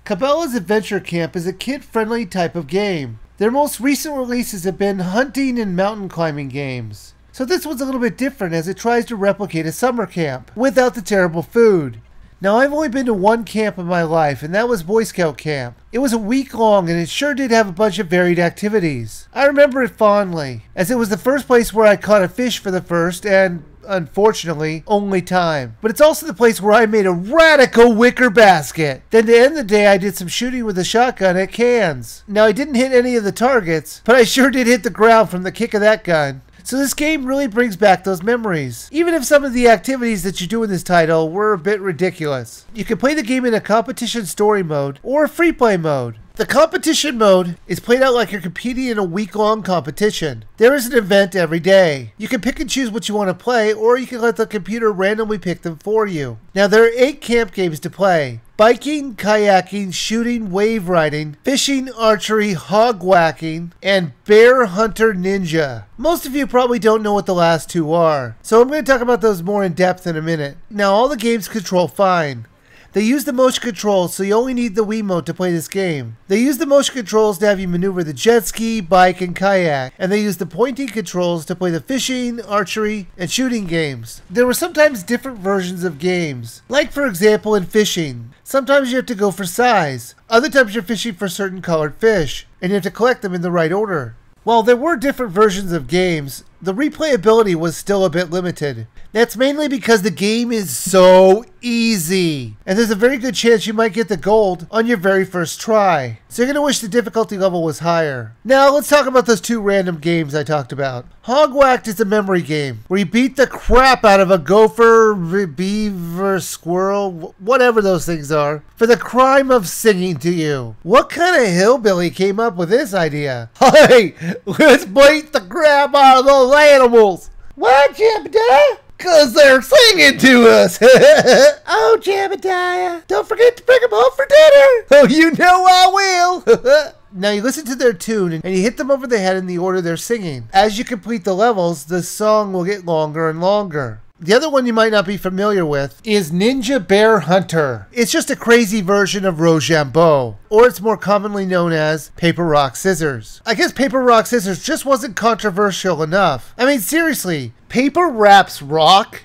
Cabelas Adventure Camp is a kid-friendly type of game. Their most recent releases have been hunting and mountain climbing games. So this one's a little bit different as it tries to replicate a summer camp without the terrible food. Now, I've only been to one camp in my life, and that was Boy Scout camp. It was a week long, and it sure did have a bunch of varied activities. I remember it fondly, as it was the first place where I caught a fish for the first and, unfortunately, only time. But it's also the place where I made a radical wicker basket. Then to end the day, I did some shooting with a shotgun at cans. Now, I didn't hit any of the targets, but I sure did hit the ground from the kick of that gun. So this game really brings back those memories, even if some of the activities that you do in this title were a bit ridiculous. You can play the game in a competition story mode or a free play mode. The competition mode is played out like you're competing in a week-long competition. There is an event every day. You can pick and choose what you want to play, or you can let the computer randomly pick them for you. Now, there are 8 camp games to play: biking, kayaking, shooting, wave riding, fishing, archery, hog whacking, and bear hunter ninja. Most of you probably don't know what the last 2 are, so I'm going to talk about those more in depth in a minute. Now, all the games control fine. They use the motion controls, so you only need the Wiimote to play this game. They use the motion controls to have you maneuver the jet ski, bike, and kayak, and they use the pointing controls to play the fishing, archery, and shooting games. There were sometimes different versions of games, like for example in fishing. Sometimes you have to go for size, other times you're fishing for certain colored fish, and you have to collect them in the right order. While there were different versions of games, the replayability was still a bit limited. That's mainly because the game is so easy, and there's a very good chance you might get the gold on your very first try. So you're going to wish the difficulty level was higher. Now let's talk about those 2 random games I talked about. Hog Whacked is a memory game where you beat the crap out of a gopher, beaver, squirrel, whatever those things are, for the crime of singing to you. What kind of hillbilly came up with this idea? Hey, let's beat the crap out of those animals. Why, Jebediah? 'Cause they're singing to us. Oh, Jebediah, don't forget to bring them home for dinner. Oh, you know I will. Now you listen to their tune and you hit them over the head in the order they're singing. As you complete the levels, the song will get longer and longer. The other one you might not be familiar with is Ninja Bear Hunter. It's just a crazy version of Rochambeau, or it's more commonly known as Paper, Rock, Scissors. I guess Paper, Rock, Scissors just wasn't controversial enough. I mean, seriously, paper wraps rock?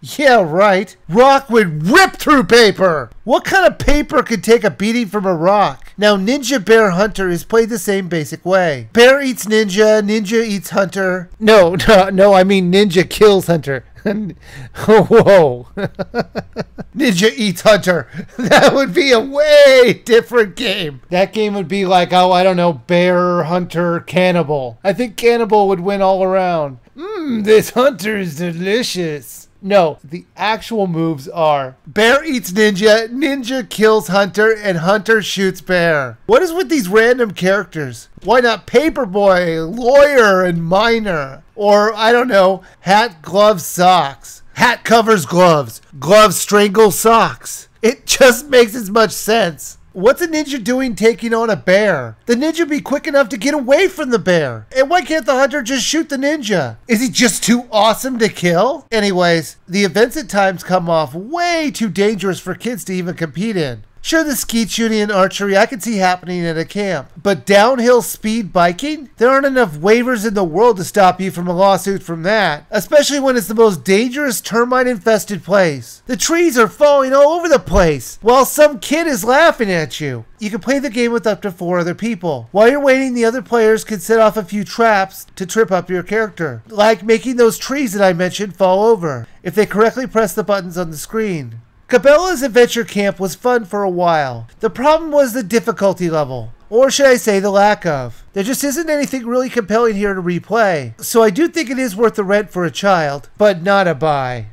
Yeah, right. Rock would rip through paper! What kind of paper could take a beating from a rock? Now, Ninja Bear Hunter is played the same basic way. Bear eats ninja, ninja eats hunter. No, I mean ninja kills hunter. Whoa. Ninja eats hunter. That would be a way different game. That game would be like, oh, I don't know, bear, hunter, cannibal. I think cannibal would win all around. This hunter is delicious. No, the actual moves are bear eats ninja, ninja kills hunter, and hunter shoots bear. What is with these random characters? Why not paperboy, lawyer, and miner? Or, I don't know, hat, gloves, socks. Hat covers gloves. Gloves strangle socks. It just makes as much sense. What's a ninja doing taking on a bear? The ninja would be quick enough to get away from the bear. And why can't the hunter just shoot the ninja? Is he just too awesome to kill? Anyways, the events at times come off way too dangerous for kids to even compete in. Sure, the skeet shooting and archery I can see happening at a camp, but downhill speed biking? There aren't enough waivers in the world to stop you from a lawsuit from that, especially when it's the most dangerous termite-infested place. The trees are falling all over the place, while some kid is laughing at you. You can play the game with up to 4 other people. While you're waiting, the other players can set off a few traps to trip up your character, like making those trees that I mentioned fall over, if they correctly press the buttons on the screen. Cabelas Adventure Camp was fun for a while. The problem was the difficulty level, or should I say the lack of. There just isn't anything really compelling here to replay, so I do think it is worth the rent for a child, but not a buy.